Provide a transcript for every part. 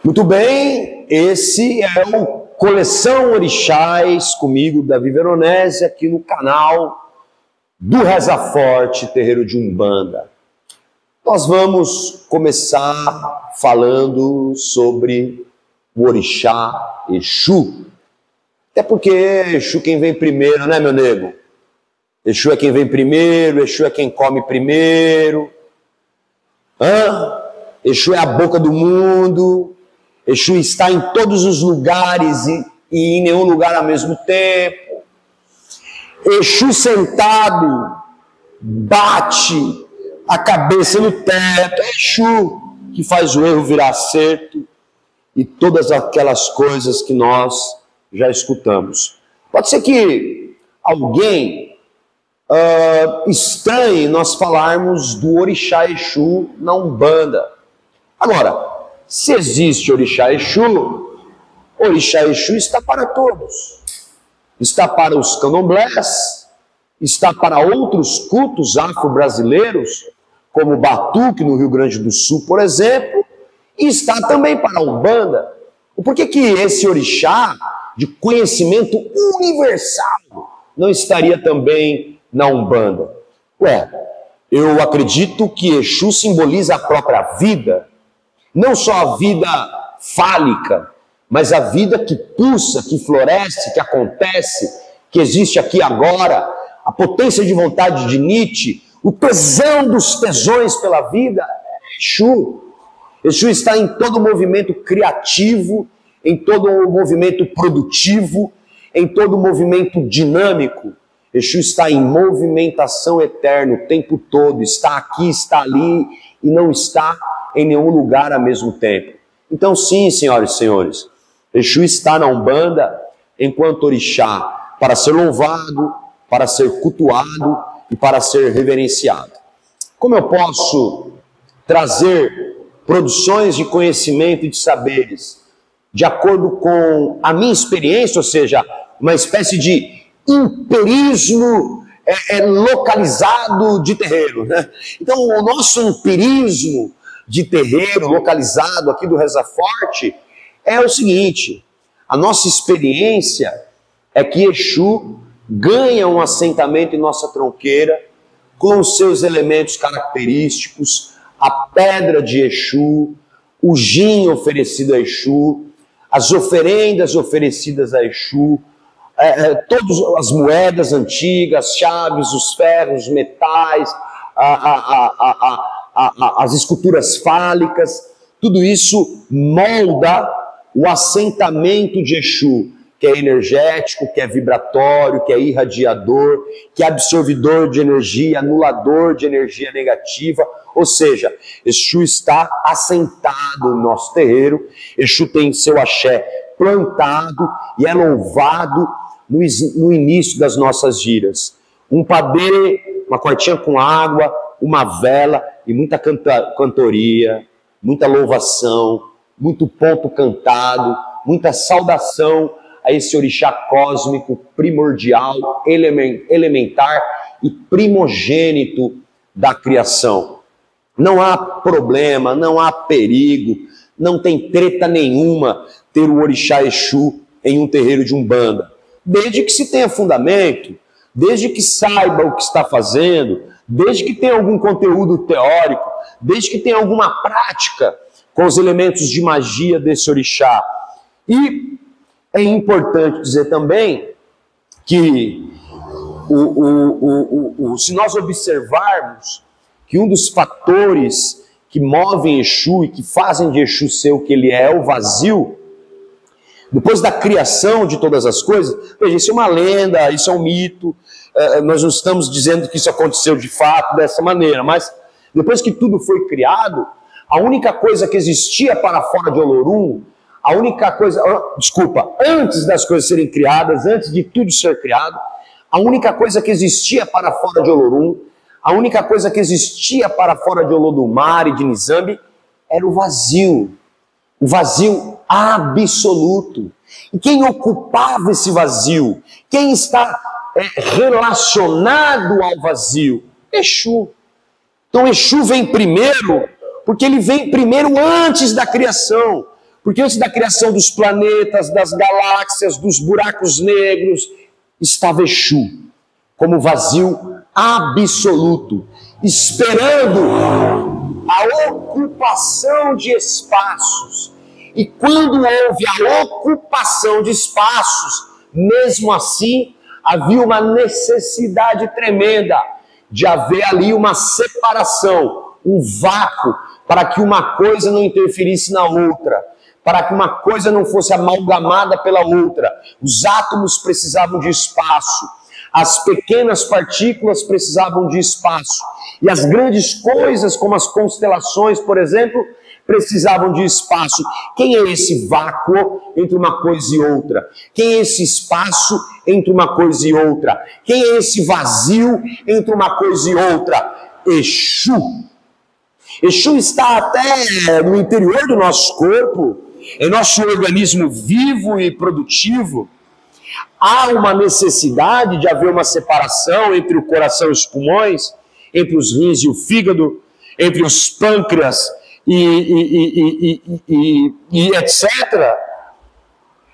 Muito bem, esse é o Coleção Orixás, comigo, Davi Veronese, aqui no canal do Reza Forte, Terreiro de Umbanda. Nós vamos começar falando sobre o Orixá Exu. Até porque Exu quem vem primeiro, né, meu nego? Exu é quem vem primeiro, Exu é quem come primeiro. Exu é a boca do mundo. Exu está em todos os lugares e em nenhum lugar ao mesmo tempo. Exu sentado bate a cabeça no teto. É Exu que faz o erro virar acerto e todas aquelas coisas que nós já escutamos. Pode ser que alguém estranhe nós falarmos do Orixá Exu na Umbanda. Agora, se existe Orixá Exu está para todos. Está para os candomblés, está para outros cultos afro-brasileiros, como o Batuque no Rio Grande do Sul, por exemplo, e está também para a Umbanda. Por que esse Orixá de conhecimento universal não estaria também na Umbanda? Eu acredito que Exu simboliza a própria vida. Não só a vida fálica, mas a vida que pulsa, que floresce, que acontece, que existe aqui agora, a potência de vontade de Nietzsche, o tesão dos tesões pela vida, é Exu. Exu está em todo o movimento criativo, em todo o movimento produtivo, em todo o movimento dinâmico. Exu está em movimentação eterna o tempo todo, está aqui, está ali e não está em nenhum lugar ao mesmo tempo. Então sim, senhoras e senhores, Exu está na Umbanda enquanto Orixá para ser louvado, para ser cultuado e para ser reverenciado. Como eu posso trazer produções de conhecimento e de saberes de acordo com a minha experiência, ou seja, uma espécie de empirismo localizado de terreiro, né? Então o nosso empirismo de terreiro localizado aqui do Reza Forte é o seguinte: a nossa experiência é que Exu ganha um assentamento em nossa tronqueira com os seus elementos característicos, a pedra de Exu, o gin oferecido a Exu, as oferendas oferecidas a Exu, todas as moedas antigas, as chaves, os ferros, os metais, as esculturas fálicas, tudo isso molda o assentamento de Exu, que é energético, que é vibratório, que é irradiador, que é absorvidor de energia, anulador de energia negativa. Ou seja, Exu está assentado no nosso terreiro, Exu tem seu axé plantado e é louvado no início das nossas giras. Um padê, uma quartinha com água, uma vela e muita cantoria, muita louvação, muito ponto cantado, muita saudação a esse orixá cósmico, primordial, elementar e primogênito da criação. Não há problema, não há perigo, não tem treta nenhuma ter o orixá Exu em um terreiro de Umbanda, desde que se tenha fundamento, desde que saiba o que está fazendo, desde que tenha algum conteúdo teórico, desde que tenha alguma prática com os elementos de magia desse orixá. E é importante dizer também que se nós observarmos que um dos fatores que movem Exu e que fazem de Exu ser o que ele é o vazio, depois da criação de todas as coisas, veja, isso é uma lenda, isso é um mito, nós não estamos dizendo que isso aconteceu de fato dessa maneira, mas depois que tudo foi criado, a única coisa que existia para fora de Olorum, antes das coisas serem criadas, antes de tudo ser criado, a única coisa que existia para fora de Olorum, a única coisa que existia para fora de Olodumare e de Nizambi era o vazio absoluto. E quem ocupava esse vazio? Quem está relacionado ao vazio? Exu. Então Exu vem primeiro, porque ele vem primeiro antes da criação. Porque antes da criação dos planetas, das galáxias, dos buracos negros, estava Exu, como vazio absoluto, esperando a ocupação de espaços. E quando houve a ocupação de espaços, mesmo assim, havia uma necessidade tremenda de haver ali uma separação, um vácuo, para que uma coisa não interferisse na outra, para que uma coisa não fosse amalgamada pela outra. Os átomos precisavam de espaço, as pequenas partículas precisavam de espaço, e as grandes coisas, como as constelações, por exemplo, precisavam de espaço. Quem é esse vácuo entre uma coisa e outra? Quem é esse espaço entre uma coisa e outra? Quem é esse vazio entre uma coisa e outra? Exu. Exu está até no interior do nosso corpo, em nosso organismo vivo e produtivo. Há uma necessidade de haver uma separação entre o coração e os pulmões, entre os rins e o fígado, entre os pâncreas e etc.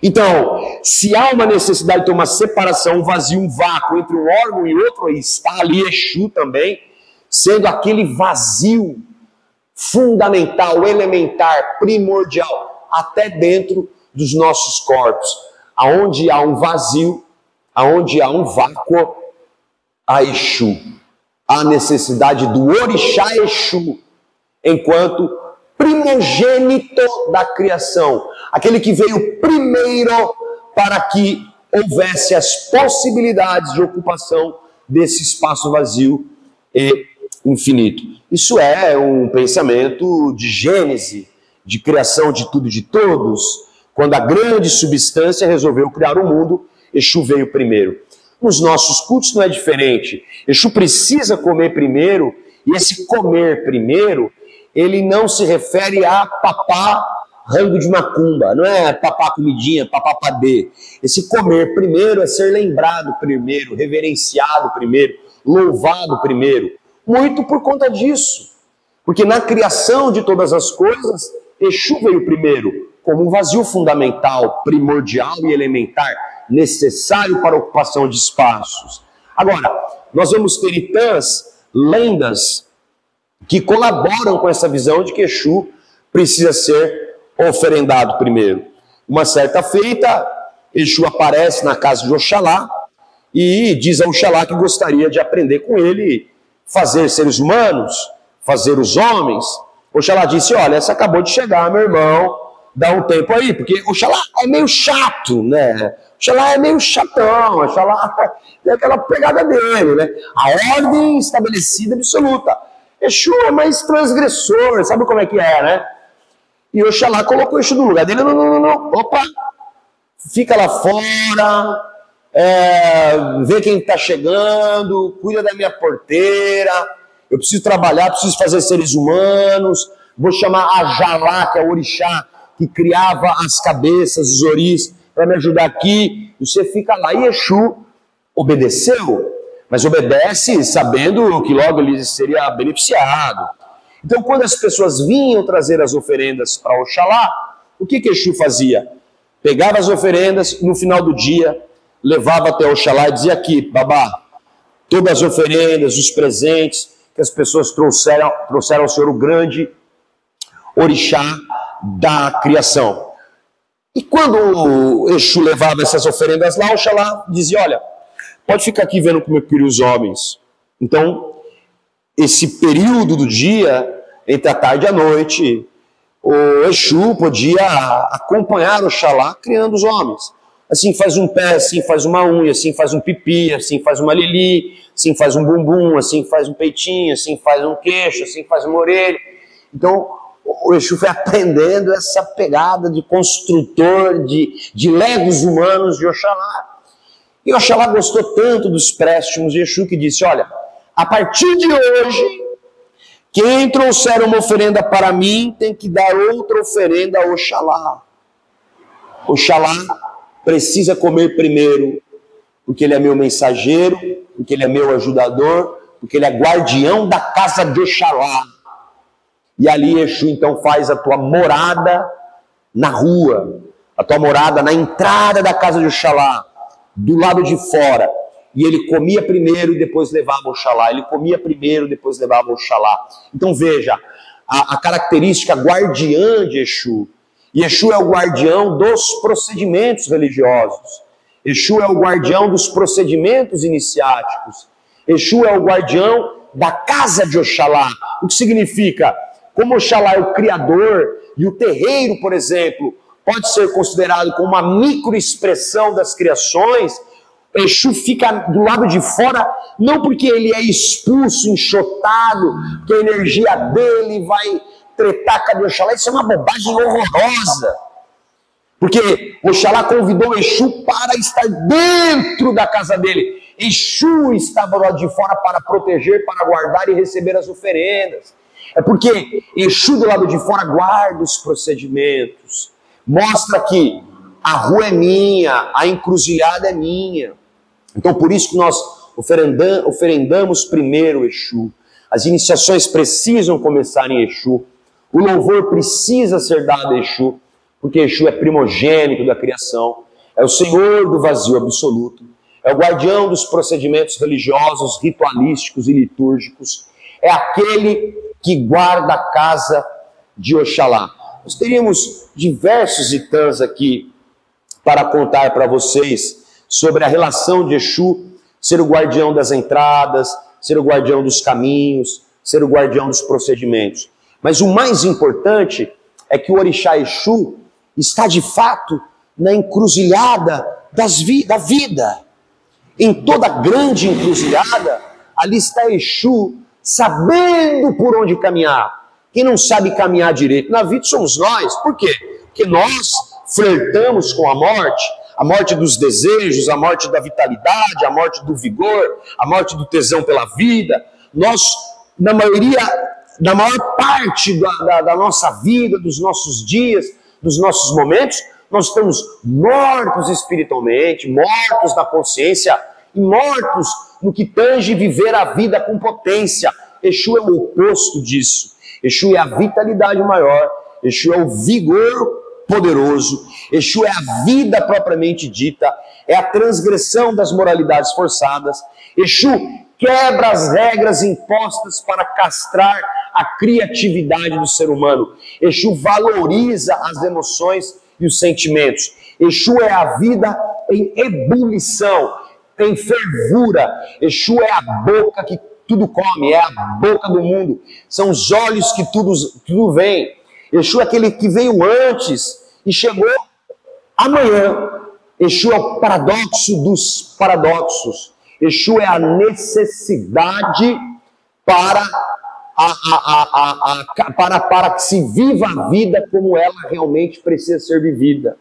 Então, se há uma necessidade de ter uma separação, um vazio, um vácuo entre um órgão e outro, está ali Exu também, sendo aquele vazio fundamental, elementar, primordial, até dentro dos nossos corpos. Aonde há um vazio, aonde há um vácuo, há Exu. Há necessidade do orixá Exu, enquanto primogênito da criação, aquele que veio primeiro para que houvesse as possibilidades de ocupação desse espaço vazio e infinito. Isso é um pensamento de Gênese, de criação de tudo e de todos. Quando a grande substância resolveu criar o mundo, Exu veio primeiro. Nos nossos cultos não é diferente. Exu precisa comer primeiro, e esse comer primeiro, ele não se refere a papá rango de macumba, não é papá comidinha, papá padê. Esse comer primeiro é ser lembrado primeiro, reverenciado primeiro, louvado primeiro. Muito por conta disso. Porque na criação de todas as coisas, Exu veio primeiro, como um vazio fundamental, primordial e elementar, necessário para a ocupação de espaços. Agora, nós vamos ter itãs, lendas, que colaboram com essa visão de que Exu precisa ser oferendado primeiro. Uma certa feita, Exu aparece na casa de Oxalá e diz a Oxalá que gostaria de aprender com ele fazer seres humanos, fazer os homens. Oxalá disse, olha, essa acabou de chegar, meu irmão, dá um tempo aí, porque Oxalá é meio chato, né? Oxalá é meio chatão, Oxalá tem aquela pegada dele, né? A ordem estabelecida absoluta. Exu é mais transgressor, sabe como é que é, né? E Oxalá colocou Exu no lugar dele, não, opa, fica lá fora, vê quem está chegando, cuida da minha porteira, eu preciso trabalhar, preciso fazer seres humanos, vou chamar a Jalá, que é o orixá, que criava as cabeças, os oris, para me ajudar aqui, e você fica lá. E Exu obedeceu, mas obedece sabendo que logo ele seria beneficiado. Então, quando as pessoas vinham trazer as oferendas para Oxalá, o que Exu fazia? Pegava as oferendas, no final do dia, levava até Oxalá e dizia aqui, babá, todas as oferendas, os presentes que as pessoas trouxeram ao Senhor, o grande orixá da criação. E quando o Exu levava essas oferendas lá, Oxalá dizia, olha, pode ficar aqui vendo como eu crio os homens. Então, esse período do dia, entre a tarde e a noite, o Exu podia acompanhar Oxalá criando os homens. Assim faz um pé, assim faz uma unha, assim faz um pipi, assim faz uma lili, assim faz um bumbum, assim faz um peitinho, assim faz um queixo, assim faz uma orelha. Então, o Exu foi aprendendo essa pegada de construtor de legos humanos de Oxalá. E Oxalá gostou tanto dos préstimos de Exu que disse, olha, a partir de hoje, quem trouxer uma oferenda para mim tem que dar outra oferenda a Oxalá. Oxalá precisa comer primeiro, porque ele é meu mensageiro, porque ele é meu ajudador, porque ele é guardião da casa de Oxalá. E ali Exu então faz a tua morada na rua, a tua morada na entrada da casa de Oxalá, do lado de fora. E ele comia primeiro e depois levava Oxalá. Ele comia primeiro e depois levava Oxalá. Então veja, a característica guardiã de Exu. E Exu é o guardião dos procedimentos religiosos. Exu é o guardião dos procedimentos iniciáticos. Exu é o guardião da casa de Oxalá. O que significa? Como Oxalá é o criador e o terreiro, por exemplo, pode ser considerado como uma microexpressão das criações, Exu fica do lado de fora, não porque ele é expulso, enxotado, que a energia dele vai tretar com a de Oxalá. Isso é uma bobagem horrorosa. Porque Oxalá convidou Exu para estar dentro da casa dele. Exu estava do lado de fora para proteger, para guardar e receber as oferendas. É porque Exu do lado de fora guarda os procedimentos. Mostra que a rua é minha, a encruzilhada é minha. Então por isso que nós oferendamos primeiro Exu. As iniciações precisam começar em Exu. O louvor precisa ser dado a Exu, porque Exu é primogênito da criação, é o Senhor do vazio absoluto, é o guardião dos procedimentos religiosos, ritualísticos e litúrgicos, é aquele que guarda a casa de Oxalá. Nós teríamos diversos itãs aqui para contar para vocês sobre a relação de Exu ser o guardião das entradas, ser o guardião dos caminhos, ser o guardião dos procedimentos. Mas o mais importante é que o orixá Exu está de fato na encruzilhada da vida. Em toda grande encruzilhada, ali está Exu sabendo por onde caminhar. Quem não sabe caminhar direito na vida somos nós. Por quê? Porque nós flertamos com a morte dos desejos, a morte da vitalidade, a morte do vigor, a morte do tesão pela vida. Nós, na maior parte da nossa vida, dos nossos dias, dos nossos momentos, nós estamos mortos espiritualmente, mortos na consciência e mortos no que tange viver a vida com potência. Exu é o oposto disso. Exu é a vitalidade maior, Exu é o vigor poderoso, Exu é a vida propriamente dita, é a transgressão das moralidades forçadas. Exu quebra as regras impostas para castrar a criatividade do ser humano. Exu valoriza as emoções e os sentimentos. Exu é a vida em ebulição, em fervura. Exu é a boca que tudo come, é a boca do mundo. São os olhos que tudo vem. Exu é aquele que veio antes e chegou amanhã. Exu é o paradoxo dos paradoxos. Exu é a necessidade para que se viva a vida como ela realmente precisa ser vivida.